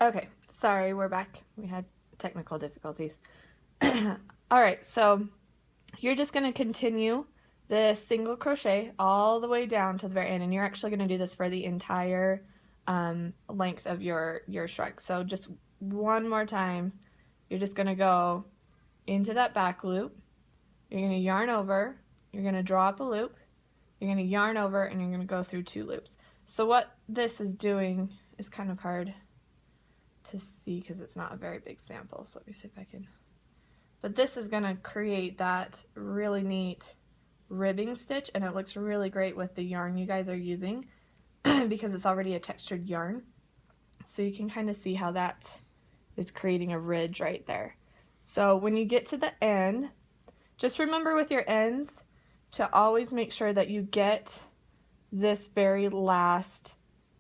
Okay, sorry, we're back. We had technical difficulties. Alright, so you're just going to continue this single crochet all the way down to the very end, and you're actually going to do this for the entire length of your shrug. So just one more time, you're just going to go into that back loop, you're going to yarn over, you're going to draw up a loop, you're going to yarn over, and you're going to go through 2 loops. So what this is doing is kind of hard to see because it's not a very big sample, so let me see if I can. But this is going to create that really neat ribbing stitch, and it looks really great with the yarn you guys are using because it's already a textured yarn. So you can kind of see how that is creating a ridge right there. So when you get to the end, just remember with your ends to always make sure that you get this very last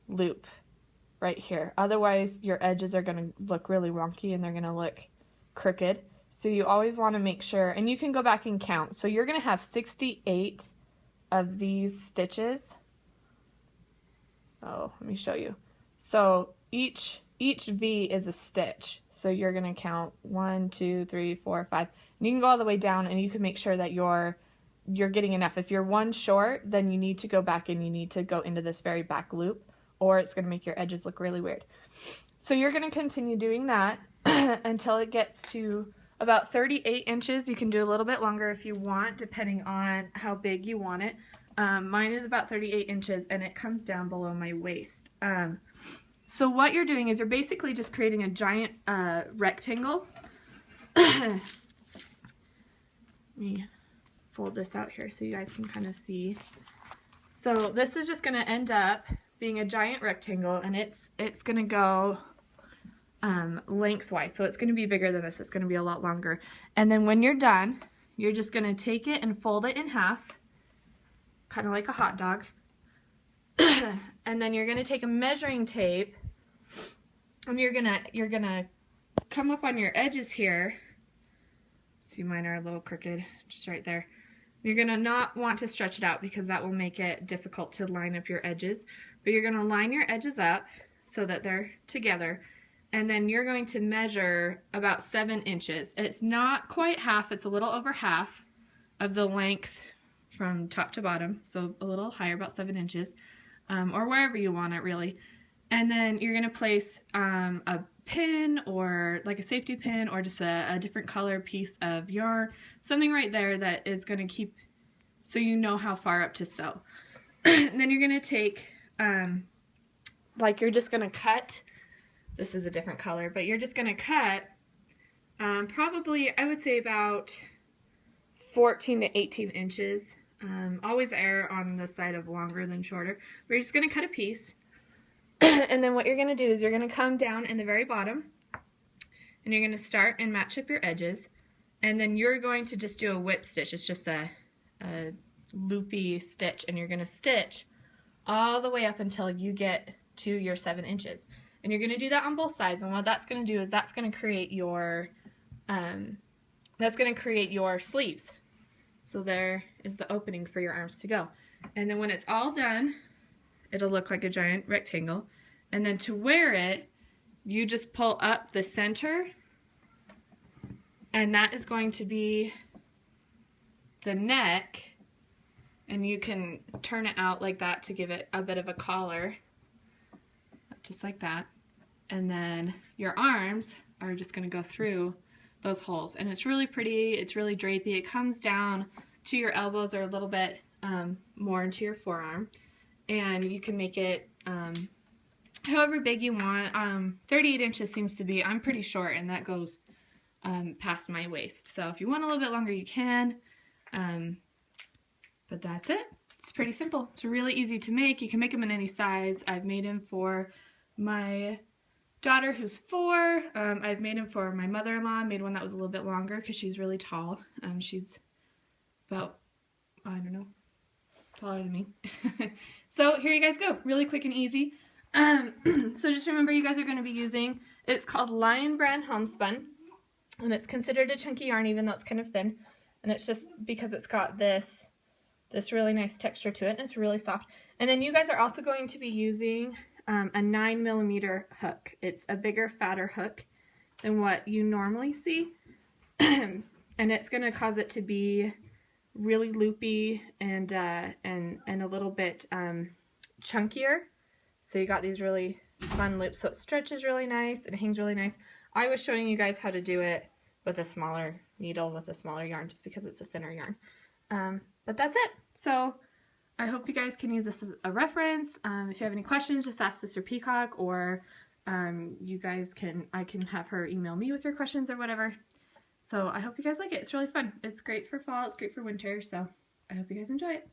loop right here. Otherwise your edges are going to look really wonky and they're going to look crooked. So you always want to make sure, and you can go back and count. So you're going to have 68 of these stitches. So let me show you. So each V is a stitch. So you're going to count 1, 2, 3, 4, 5. And you can go all the way down and you can make sure that you're getting enough. If you're one short, then you need to go back and you need to go into this very back loop, or it's going to make your edges look really weird. So you're going to continue doing that until it gets to about 38 inches. You can do a little bit longer if you want, depending on how big you want it. Mine is about 38 inches and it comes down below my waist. So what you're doing is you're basically just creating a giant rectangle. Let me fold this out here so you guys can kind of see. So this is just going to end up being a giant rectangle, and it's going to go lengthwise. So it's going to be bigger than this. It's going to be a lot longer. And then when you're done, you're just going to take it and fold it in half, kind of like a hot dog. And then you're going to take a measuring tape and you're going to come up on your edges here. See, mine are a little crooked, just right there. You're going to not want to stretch it out because that will make it difficult to line up your edges. But you're going to line your edges up so that they're together. And then you're going to measure about 7 inches. It's not quite half, it's a little over half of the length from top to bottom. So a little higher, about 7 inches, or wherever you want it really. And then you're going to place a pin, or like a safety pin, or just a different color piece of yarn, something right there that is going to keep, so you know how far up to sew. And then you're going to take, like you're just going to cut, this is a different color, but you're just going to cut probably, I would say about 14 to 18 inches. Always err on the side of longer than shorter. But you're just going to cut a piece. And then what you're going to do is you're going to come down in the very bottom and you're going to start and match up your edges, and then you're going to just do a whip stitch. It's just a loopy stitch, and you're going to stitch all the way up until you get to your 7 inches. And you're going to do that on both sides, and what that's going to do is that's going to create your sleeves. So there is the opening for your arms to go. And then when it's all done, it'll look like a giant rectangle. And then to wear it, you just pull up the center, and that is going to be the neck, and you can turn it out like that to give it a bit of a collar, just like that. And then your arms are just going to go through those holes, and it's really pretty, it's really drapey. It comes down to your elbows or a little bit more into your forearm. And you can make it however big you want. 38 inches seems to be, I'm pretty short, and that goes past my waist. So if you want a little bit longer, you can. But that's it. It's pretty simple. It's really easy to make. You can make them in any size. I've made them for my daughter who's 4. I've made them for my mother-in-law. Made one that was a little bit longer because she's really tall. She's about, I don't know, taller than me. So here you guys go, really quick and easy. So just remember, you guys are going to be using, it's called Lion Brand Homespun, and it's considered a chunky yarn even though it's kind of thin, and it's just because it's got this really nice texture to it, and it's really soft. And then you guys are also going to be using a 9mm hook. It's a bigger, fatter hook than what you normally see. And it's going to cause it to be really loopy and a little bit chunkier. So you got these really fun loops. So it stretches really nice. It hangs really nice. I was showing you guys how to do it with a smaller needle, with a smaller yarn, just because it's a thinner yarn. But that's it. So I hope you guys can use this as a reference. If you have any questions, just ask Sister Peacock, or you guys I can have her email me with your questions or whatever. So I hope you guys like it. It's really fun. It's great for fall. It's great for winter. So I hope you guys enjoy it.